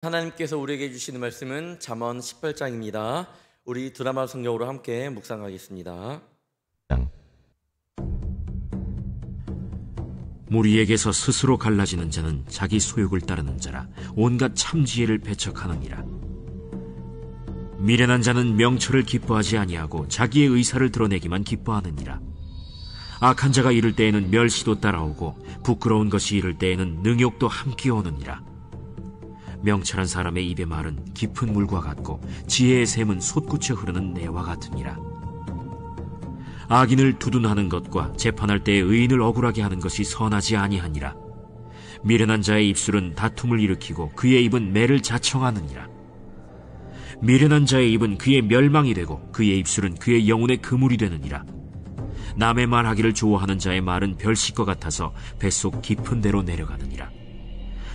하나님께서 우리에게 주시는 말씀은 잠언 18장입니다. 우리 드라마 성경으로 함께 묵상하겠습니다. 무리에게서 스스로 갈라지는 자는 자기 소욕을 따르는 자라 온갖 참지혜를 배척하느니라. 미련한 자는 명철을 기뻐하지 아니하고 자기의 의사를 드러내기만 기뻐하느니라. 악한 자가 이를 때에는 멸시도 따라오고 부끄러운 것이 이를 때에는 능욕도 함께 오느니라. 명철한 사람의 입의 말은 깊은 물과 같고 지혜의 샘은 솟구쳐 흐르는 내와 같으니라. 악인을 두둔하는 것과 재판할 때에 의인을 억울하게 하는 것이 선하지 아니하니라. 미련한 자의 입술은 다툼을 일으키고 그의 입은 매를 자청하느니라. 미련한 자의 입은 그의 멸망이 되고 그의 입술은 그의 영혼의 그물이 되느니라. 남의 말하기를 좋아하는 자의 말은 별식과 같아서 뱃속 깊은 데로 내려가느니라.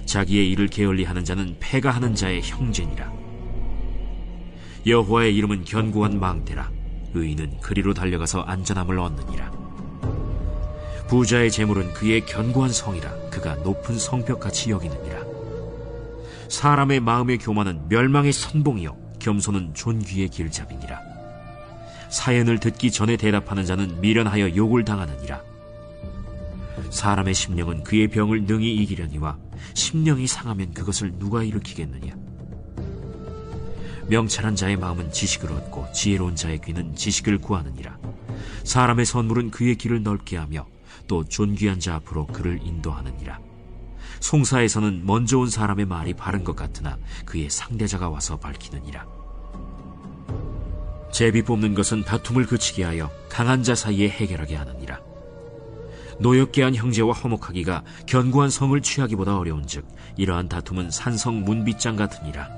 자기의 일을 게을리하는 자는 패가 하는 자의 형제니라. 여호와의 이름은 견고한 망대라. 의인은 그리로 달려가서 안전함을 얻느니라. 부자의 재물은 그의 견고한 성이라. 그가 높은 성벽같이 여기느니라. 사람의 마음의 교만은 멸망의 선봉이요 겸손은 존귀의 길잡이니라. 사연을 듣기 전에 대답하는 자는 미련하여 욕을 당하느니라. 사람의 심령은 그의 병을 능히 이기려니와 심령이 상하면 그것을 누가 일으키겠느냐. 명철한 자의 마음은 지식을 얻고 지혜로운 자의 귀는 지식을 구하느니라. 사람의 선물은 그의 길을 넓게 하며 또 존귀한 자 앞으로 그를 인도하느니라. 송사에서는 먼저 온 사람의 말이 바른 것 같으나 그의 상대자가 와서 밝히느니라. 제비 뽑는 것은 다툼을 그치게 하여 강한 자 사이에 해결하게 하느니라. 노엽게 한 형제와 화목하기가 견고한 성을 취하기보다 어려운즉 이러한 다툼은 산성 문빗장 같으니라.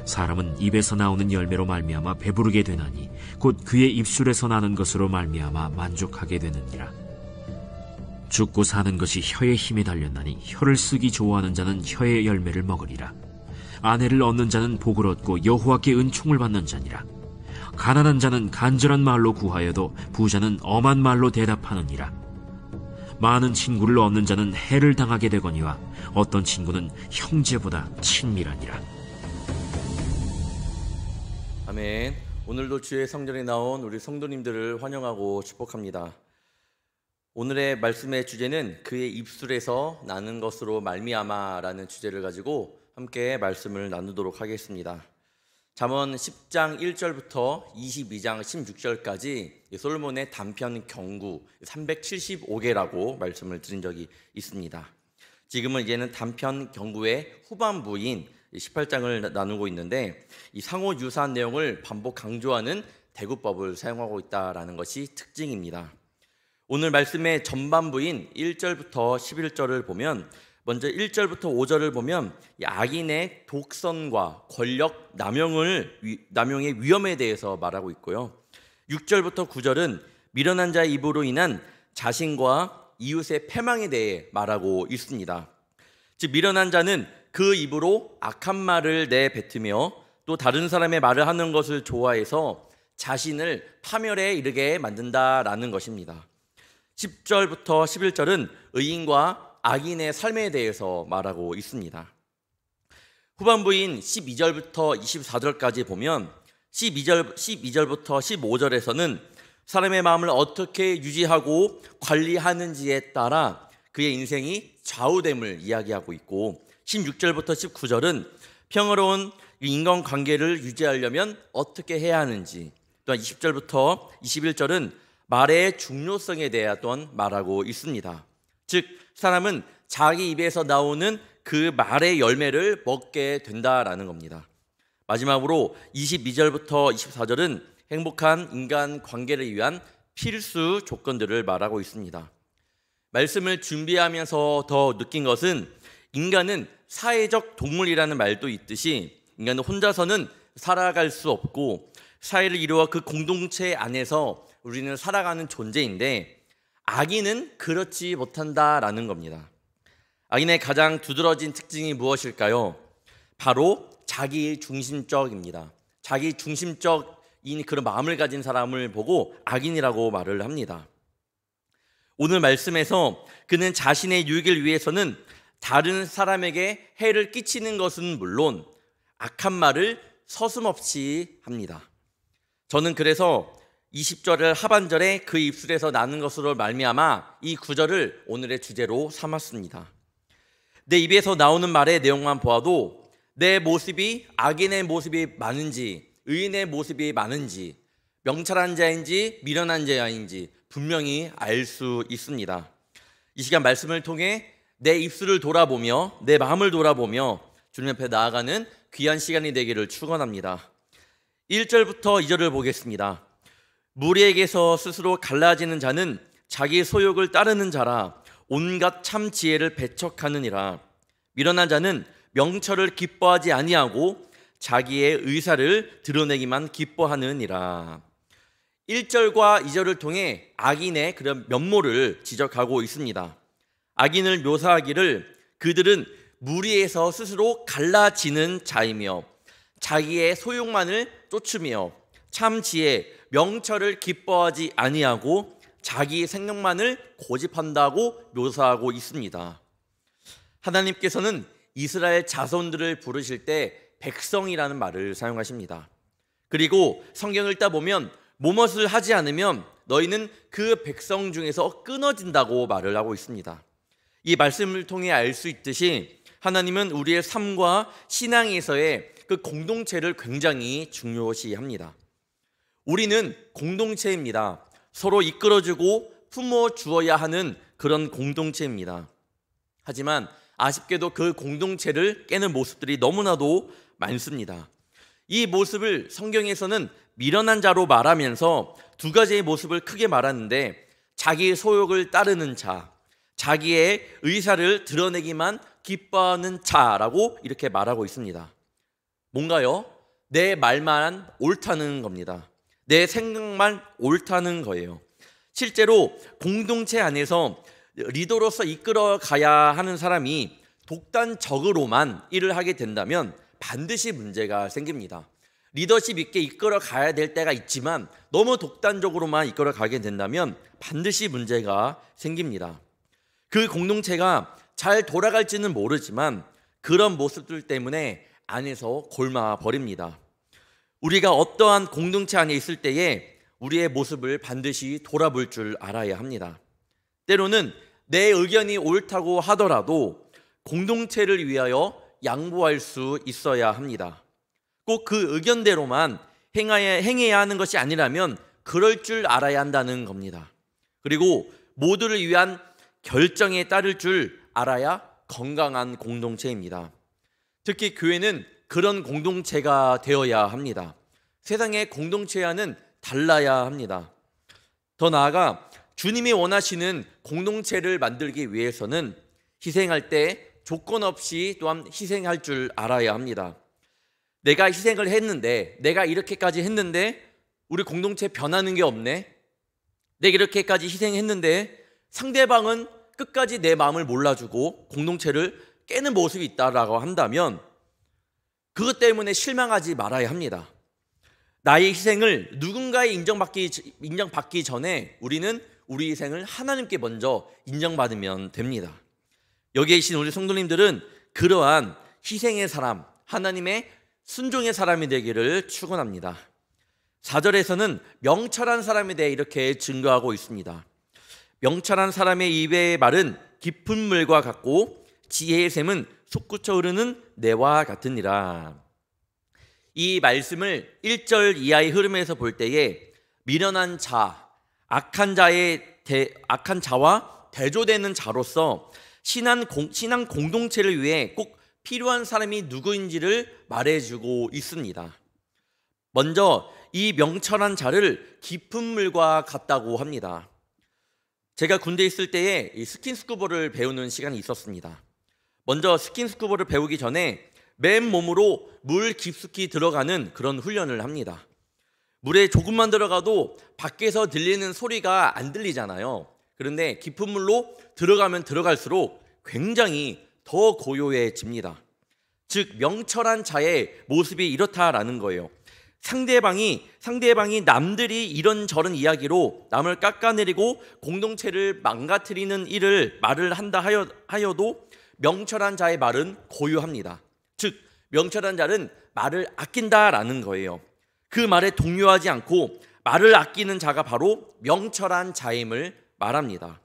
사람은 입에서 나오는 열매로 말미암아 배부르게 되나니 곧 그의 입술에서 나는 것으로 말미암아 만족하게 되느니라. 죽고 사는 것이 혀의 힘에 달렸나니 혀를 쓰기 좋아하는 자는 혀의 열매를 먹으리라. 아내를 얻는 자는 복을 얻고 여호와께 은총을 받는 자니라. 가난한 자는 간절한 말로 구하여도 부자는 엄한 말로 대답하느니라. 많은 친구를 얻는 자는 해를 당하게 되거니와 어떤 친구는 형제보다 친밀하니라. 아멘. 오늘도 주의 성전에 나온 우리 성도님들을 환영하고 축복합니다. 오늘의 말씀의 주제는 그의 입술에서 나는 것으로 말미암아라는 주제를 가지고 함께 말씀을 나누도록 하겠습니다. 잠언 10장 1절부터 22장 16절까지 솔로몬의 단편 경구 375개라고 말씀을 드린 적이 있습니다. 지금은 이제는 단편 경구의 후반부인 18장을 나누고 있는데 이 상호 유사한 내용을 반복 강조하는 대구법을 사용하고 있다는 것이 특징입니다. 오늘 말씀의 전반부인 1절부터 11절을 보면 먼저 1절부터 5절을 보면 악인의 독선과 권력 남용의 위험에 대해서 말하고 있고요. 6절부터 9절은 미련한 자의 입으로 인한 자신과 이웃의 패망에 대해 말하고 있습니다. 즉 미련한 자는 그 입으로 악한 말을 내뱉으며 또 다른 사람의 말을 하는 것을 좋아해서 자신을 파멸에 이르게 만든다라는 것입니다. 10절부터 11절은 의인과 악인의 삶에 대해서 말하고 있습니다. 후반부인 12절부터 24절까지 보면 12절부터 15절에서는 사람의 마음을 어떻게 유지하고 관리하는지에 따라 그의 인생이 좌우됨을 이야기하고 있고 16절부터 19절은 평화로운 인간관계를 유지하려면 어떻게 해야 하는지, 또한 20절부터 21절은 말의 중요성에 대해 또한 말하고 있습니다. 즉 사람은 자기 입에서 나오는 그 말의 열매를 먹게 된다라는 겁니다. 마지막으로 22절부터 24절은 행복한 인간관계를 위한 필수 조건들을 말하고 있습니다. 말씀을 준비하면서 더 느낀 것은 인간은 사회적 동물이라는 말도 있듯이 인간은 혼자서는 살아갈 수 없고 사회를 이루어 그 공동체 안에서 우리는 살아가는 존재인데 악인은 그렇지 못한다라는 겁니다. 악인의 가장 두드러진 특징이 무엇일까요? 바로 자기 중심적입니다. 자기 중심적인 그런 마음을 가진 사람을 보고 악인이라고 말을 합니다. 오늘 말씀에서 그는 자신의 유익을 위해서는 다른 사람에게 해를 끼치는 것은 물론 악한 말을 서슴없이 합니다. 저는 그래서 20절 하반절에 그 입술에서 나는 것으로 말미암아 이 구절을 오늘의 주제로 삼았습니다. 내 입에서 나오는 말의 내용만 보아도 내 모습이 악인의 모습이 많은지 의인의 모습이 많은지 명철한 자인지 미련한 자인지 분명히 알 수 있습니다. 이 시간 말씀을 통해 내 입술을 돌아보며 내 마음을 돌아보며 주님 앞에 나아가는 귀한 시간이 되기를 축원합니다. 1절부터 2절을 보겠습니다. 무리에게서 스스로 갈라지는 자는 자기 소욕을 따르는 자라 온갖 참 지혜를 배척하느니라. 미련한 자는 명철을 기뻐하지 아니하고 자기의 의사를 드러내기만 기뻐하느니라. 1절과 2절을 통해 악인의 그런 면모를 지적하고 있습니다. 악인을 묘사하기를 그들은 무리에서 스스로 갈라지는 자이며 자기의 소욕만을 쫓으며 참 지혜, 명철을 기뻐하지 아니하고 자기 생명만을 고집한다고 묘사하고 있습니다. 하나님께서는 이스라엘 자손들을 부르실 때 백성이라는 말을 사용하십니다. 그리고 성경을 읽다 보면 무엇을 하지 않으면 너희는 그 백성 중에서 끊어진다고 말을 하고 있습니다. 이 말씀을 통해 알 수 있듯이 하나님은 우리의 삶과 신앙에서의 그 공동체를 굉장히 중요시합니다. 우리는 공동체입니다. 서로 이끌어주고 품어주어야 하는 그런 공동체입니다. 하지만 아쉽게도 그 공동체를 깨는 모습들이 너무나도 많습니다. 이 모습을 성경에서는 미련한 자로 말하면서 두 가지의 모습을 크게 말하는데 자기의 소욕을 따르는 자, 자기의 의사를 드러내기만 기뻐하는 자라고 이렇게 말하고 있습니다. 뭔가요? 내 말만 옳다는 겁니다. 내 생각만 옳다는 거예요. 실제로 공동체 안에서 리더로서 이끌어 가야 하는 사람이 독단적으로만 일을 하게 된다면 반드시 문제가 생깁니다. 리더십 있게 이끌어 가야 될 때가 있지만 너무 독단적으로만 이끌어 가게 된다면 반드시 문제가 생깁니다. 그 공동체가 잘 돌아갈지는 모르지만 그런 모습들 때문에 안에서 골마 버립니다. 우리가 어떠한 공동체 안에 있을 때에 우리의 모습을 반드시 돌아볼 줄 알아야 합니다. 때로는 내 의견이 옳다고 하더라도 공동체를 위하여 양보할 수 있어야 합니다. 꼭 그 의견대로만 행해야 하는 것이 아니라면 그럴 줄 알아야 한다는 겁니다. 그리고 모두를 위한 결정에 따를 줄 알아야 건강한 공동체입니다. 특히 교회는 그런 공동체가 되어야 합니다. 세상의 공동체와는 달라야 합니다. 더 나아가 주님이 원하시는 공동체를 만들기 위해서는 희생할 때 조건 없이 또한 희생할 줄 알아야 합니다. 내가 희생을 했는데, 내가 이렇게까지 했는데 우리 공동체 변하는 게 없네. 내가 이렇게까지 희생했는데 상대방은 끝까지 내 마음을 몰라주고 공동체를 깨는 모습이 있다라고 한다면 그것 때문에 실망하지 말아야 합니다. 나의 희생을 누군가에 인정받기 전에 우리는 우리 희생을 하나님께 먼저 인정받으면 됩니다. 여기에 계신 우리 성도님들은 그러한 희생의 사람, 하나님의 순종의 사람이 되기를 축원합니다. 4절에서는 명철한 사람에 대해 이렇게 증거하고 있습니다. 명철한 사람의 입의 말은 깊은 물과 같고 지혜의 샘은 솟구쳐 흐르는 내와 같으니라. 이 말씀을 1절 이하의 흐름에서 볼 때에 미련한 자, 악한 자와 대조되는 자로서 신앙 공동체를 위해 꼭 필요한 사람이 누구인지를 말해주고 있습니다. 먼저 이 명철한 자를 깊은 물과 같다고 합니다. 제가 군대에 있을 때에 이 스킨스쿠버를 배우는 시간이 있었습니다. 먼저 스킨스쿠버를 배우기 전에 맨몸으로 물 깊숙이 들어가는 그런 훈련을 합니다. 물에 조금만 들어가도 밖에서 들리는 소리가 안 들리잖아요. 그런데 깊은 물로 들어가면 들어갈수록 굉장히 더 고요해집니다. 즉 명철한 자의 모습이 이렇다라는 거예요. 상대방이 남들이 이런저런 이야기로 남을 깎아내리고 공동체를 망가뜨리는 일을 말을 한다 하여도 명철한 자의 말은 고유합니다. 즉 명철한 자는 말을 아낀다라는 거예요. 그 말에 동요하지 않고 말을 아끼는 자가 바로 명철한 자임을 말합니다.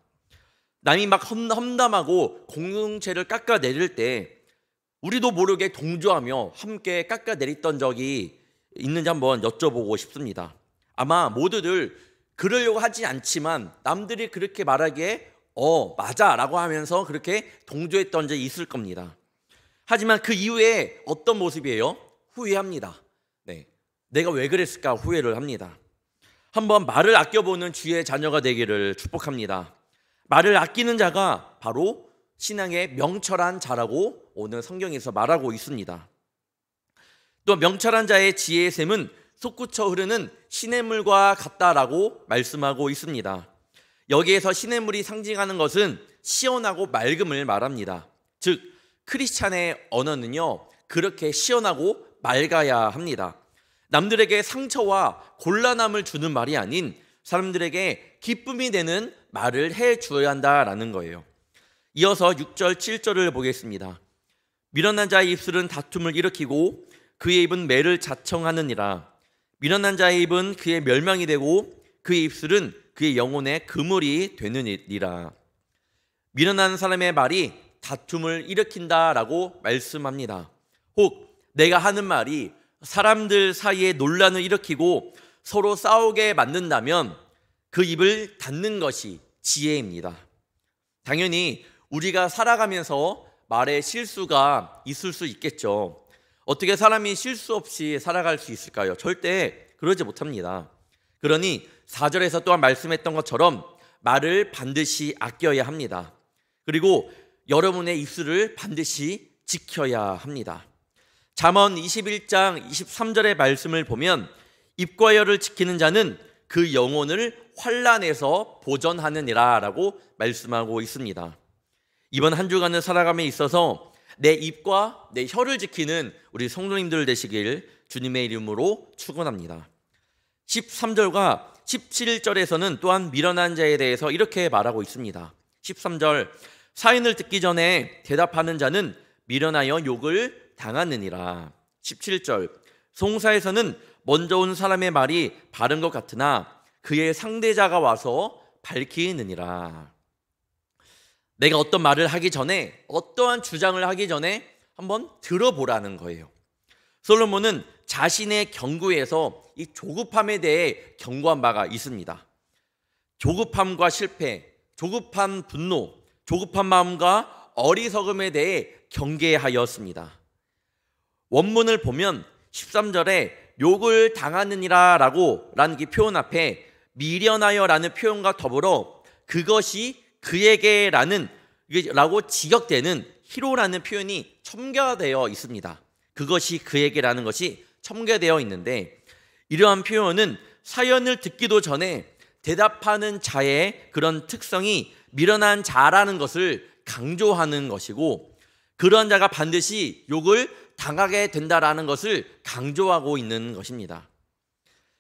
남이 막 험담하고 공동체를 깎아내릴 때 우리도 모르게 동조하며 함께 깎아내렸던 적이 있는지 한번 여쭤보고 싶습니다. 아마 모두들 그러려고 하지 않지만 남들이 그렇게 말하기에 맞아 라고 하면서 그렇게 동조했던 적이 있을 겁니다. 하지만 그 이후에 어떤 모습이에요? 후회합니다. 내가 왜 그랬을까 후회를 합니다. 한번 말을 아껴보는 주의 자녀가 되기를 축복합니다. 말을 아끼는 자가 바로 신앙의 명철한 자라고 오늘 성경에서 말하고 있습니다. 또 명철한 자의 지혜의 샘은 솟구쳐 흐르는 시냇물과 같다라고 말씀하고 있습니다. 여기에서 시냇물이 상징하는 것은 시원하고 맑음을 말합니다. 즉 크리스찬의 언어는요 그렇게 시원하고 맑아야 합니다. 남들에게 상처와 곤란함을 주는 말이 아닌 사람들에게 기쁨이 되는 말을 해 주어야 한다라는 거예요. 이어서 6절 7절을 보겠습니다. 미련한 자의 입술은 다툼을 일으키고 그의 입은 매를 자청하느니라. 미련한 자의 입은 그의 멸망이 되고 그의 입술은 그의 영혼의 그물이 되느니라. 미련한 사람의 말이 다툼을 일으킨다라고 말씀합니다. 혹 내가 하는 말이 사람들 사이에 논란을 일으키고 서로 싸우게 만든다면 그 입을 닫는 것이 지혜입니다. 당연히 우리가 살아가면서 말에 실수가 있을 수 있겠죠. 어떻게 사람이 실수 없이 살아갈 수 있을까요? 절대 그러지 못합니다. 그러니 4절에서 또한 말씀했던 것처럼 말을 반드시 아껴야 합니다. 그리고 여러분의 입술을 반드시 지켜야 합니다. 잠언 21장 23절의 말씀을 보면 입과 혀를 지키는 자는 그 영혼을 환난에서 보전하느니라 라고 말씀하고 있습니다. 이번 한 주간을 살아감에 있어서 내 입과 내 혀를 지키는 우리 성도님들 되시길 주님의 이름으로 축원합니다. 13절과 17절에서는 또한 미련한 자에 대해서 이렇게 말하고 있습니다. 13절 사인을 듣기 전에 대답하는 자는 미련하여 욕을 당하느니라. 17절 송사에서는 먼저 온 사람의 말이 바른 것 같으나 그의 상대자가 와서 밝히느니라. 내가 어떤 말을 하기 전에 어떠한 주장을 하기 전에 한번 들어보라는 거예요. 솔로몬은 자신의 경고에서 이 조급함에 대해 경고한 바가 있습니다. 조급함과 실패, 조급한 분노, 조급한 마음과 어리석음에 대해 경계하였습니다. 원문을 보면 13절에 욕을 당하느니라 라는 이 표현 앞에 미련하여 라는 표현과 더불어 그것이 그에게 라고 직역되는 히로라는 표현이 첨가되어 있습니다. 그것이 그에게라는 것이 첨가되어 있는데 이러한 표현은 사연을 듣기도 전에 대답하는 자의 그런 특성이 미련한 자라는 것을 강조하는 것이고 그런 자가 반드시 욕을 당하게 된다라는 것을 강조하고 있는 것입니다.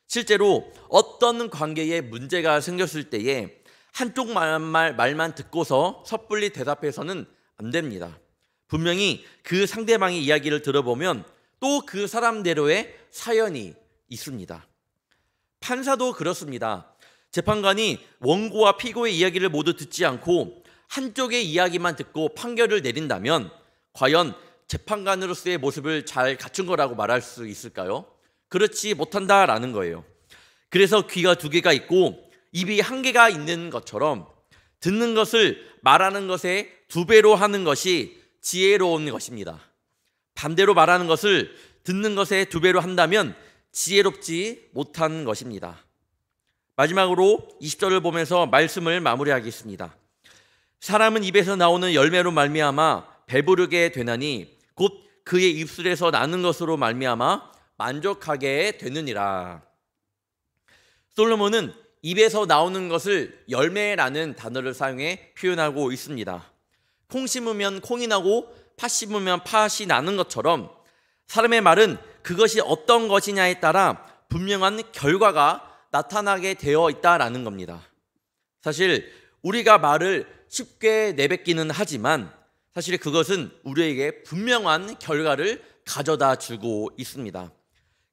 실제로 어떤 관계에 문제가 생겼을 때에 한쪽 말만 듣고서 섣불리 대답해서는 안 됩니다. 분명히 그 상대방의 이야기를 들어보면 또 그 사람대로의 사연이 있습니다. 판사도 그렇습니다. 재판관이 원고와 피고의 이야기를 모두 듣지 않고 한쪽의 이야기만 듣고 판결을 내린다면 과연 재판관으로서의 모습을 잘 갖춘 거라고 말할 수 있을까요? 그렇지 못한다라는 거예요. 그래서 귀가 두 개가 있고 입이 한 개가 있는 것처럼 듣는 것을 말하는 것에 두 배로 하는 것이 지혜로운 것입니다. 반대로 말하는 것을 듣는 것에 두 배로 한다면 지혜롭지 못한 것입니다. 마지막으로 20절을 보면서 말씀을 마무리하겠습니다. 사람은 입에서 나오는 열매로 말미암아 배부르게 되나니 곧 그의 입술에서 나는 것으로 말미암아 만족하게 되느니라. 솔로몬은 입에서 나오는 것을 열매라는 단어를 사용해 표현하고 있습니다. 콩 심으면 콩이 나고 팥 심으면 팥이 나는 것처럼 사람의 말은 그것이 어떤 것이냐에 따라 분명한 결과가 나타나게 되어 있다라는 겁니다. 사실 우리가 말을 쉽게 내뱉기는 하지만 사실 그것은 우리에게 분명한 결과를 가져다 주고 있습니다.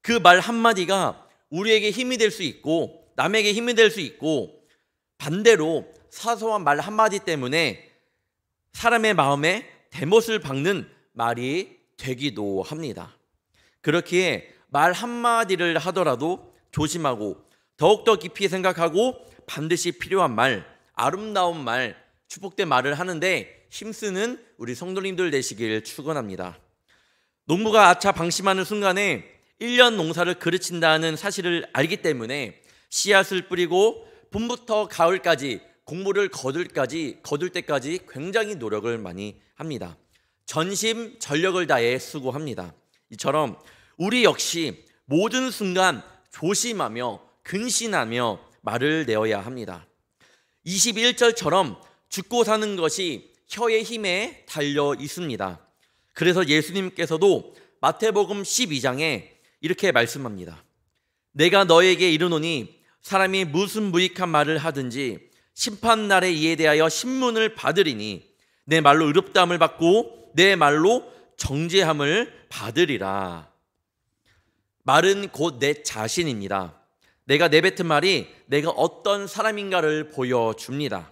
그 말 한마디가 우리에게 힘이 될 수 있고 남에게 힘이 될 수 있고, 반대로 사소한 말 한마디 때문에 사람의 마음에 대못을 박는 말이 되기도 합니다. 그렇기에 말 한마디를 하더라도 조심하고 더욱더 깊이 생각하고 반드시 필요한 말, 아름다운 말, 축복된 말을 하는데 힘쓰는 우리 성도님들 되시길 축원합니다. 농부가 아차 방심하는 순간에 1년 농사를 그르친다는 사실을 알기 때문에 씨앗을 뿌리고 봄부터 가을까지 곡물을 거둘 때까지 굉장히 노력을 많이 합니다. 전심 전력을 다해 수고합니다. 이처럼 우리 역시 모든 순간 조심하며 근신하며 말을 내어야 합니다. 21절처럼 죽고 사는 것이 혀의 힘에 달려 있습니다. 그래서 예수님께서도 마태복음 12장에 이렇게 말씀합니다. 내가 너에게 이르노니 사람이 무슨 무익한 말을 하든지 심판날에 이에 대하여 신문을 받으리니 내 말로 의롭다함을 받고 내 말로 정죄함을 받으리라. 말은 곧 내 자신입니다. 내가 내뱉은 말이 내가 어떤 사람인가를 보여줍니다.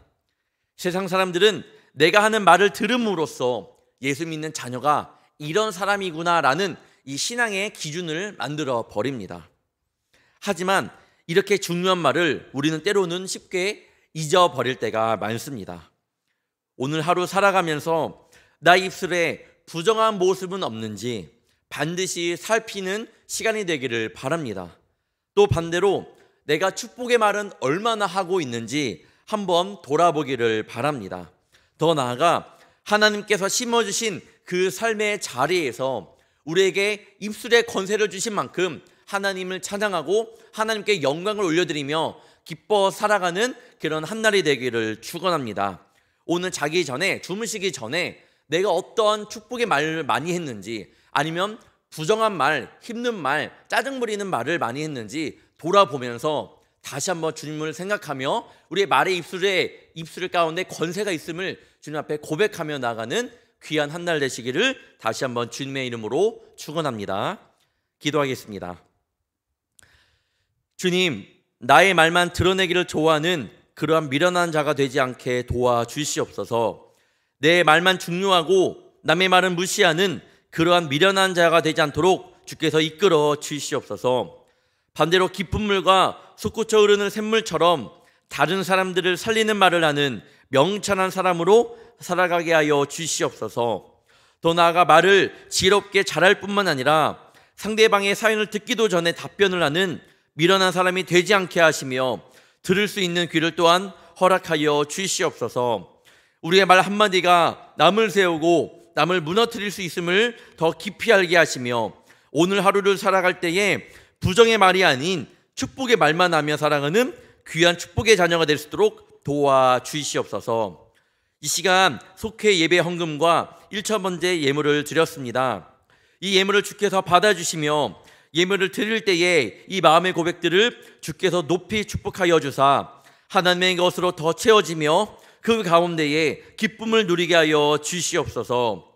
세상 사람들은 내가 하는 말을 들음으로써 예수 믿는 자녀가 이런 사람이구나라는 이 신앙의 기준을 만들어 버립니다. 하지만 이렇게 중요한 말을 우리는 때로는 쉽게 잊어버릴 때가 많습니다. 오늘 하루 살아가면서 나 입술에 부정한 모습은 없는지 반드시 살피는 시간이 되기를 바랍니다. 또 반대로 내가 축복의 말은 얼마나 하고 있는지 한번 돌아보기를 바랍니다. 더 나아가 하나님께서 심어주신 그 삶의 자리에서 우리에게 입술에 권세를 주신 만큼 하나님을 찬양하고 하나님께 영광을 올려드리며 기뻐 살아가는 그런 한날이 되기를 축원합니다. 오늘 자기 전에, 주무시기 전에 내가 어떠한 축복의 말을 많이 했는지, 아니면 부정한 말, 힘든 말, 짜증 부리는 말을 많이 했는지 돌아보면서 다시 한번 주님을 생각하며 우리의 말의 입술 가운데 권세가 있음을 주님 앞에 고백하며 나가는 귀한 한 날 되시기를 다시 한번 주님의 이름으로 축원합니다. 기도하겠습니다. 주님, 나의 말만 드러내기를 좋아하는 그러한 미련한 자가 되지 않게 도와주시옵소서. 내 말만 중요하고 남의 말은 무시하는 그러한 미련한 자가 되지 않도록 주께서 이끌어 주시옵소서. 반대로 깊은 물과 솟구쳐 흐르는 샘물처럼 다른 사람들을 살리는 말을 하는 명철한 사람으로 살아가게 하여 주시옵소서. 더 나아가 말을 지혜롭게 잘할 뿐만 아니라 상대방의 사연을 듣기도 전에 답변을 하는 미련한 사람이 되지 않게 하시며 들을 수 있는 귀를 또한 허락하여 주시옵소서. 우리의 말 한마디가 남을 세우고 남을 무너뜨릴 수 있음을 더 깊이 알게 하시며 오늘 하루를 살아갈 때에 부정의 말이 아닌 축복의 말만 하며 살아가는 귀한 축복의 자녀가 될 수 있도록 도와주시옵소서. 이 시간 속회 예배 헌금과 1차 번째 예물을 드렸습니다. 이 예물을 주께서 받아주시며 예물을 드릴 때에 이 마음의 고백들을 주께서 높이 축복하여 주사 하나님의 것으로 더 채워지며 그 가운데에 기쁨을 누리게 하여 주시옵소서.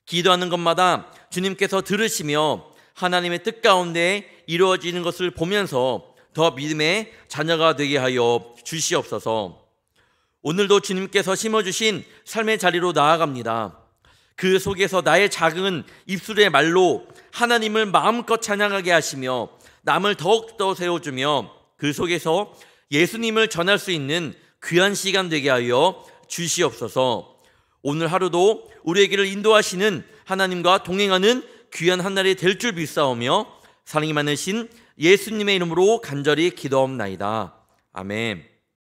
기도하는 것마다 주님께서 들으시며 하나님의 뜻 가운데 이루어지는 것을 보면서 더 믿음의 자녀가 되게 하여 주시옵소서. 오늘도 주님께서 심어주신 삶의 자리로 나아갑니다. 그 속에서 나의 작은 입술의 말로 하나님을 마음껏 찬양하게 하시며 남을 더욱더 세워주며 그 속에서 예수님을 전할 수 있는 귀한 시간 되게 하여 주시옵소서. 오늘 하루도 우리에게를 인도하시는 하나님과 동행하는 귀한 한 날이 될 줄 믿사오며 사랑이 많으신 예수님의 이름으로 간절히 기도하옵나이다. 아멘.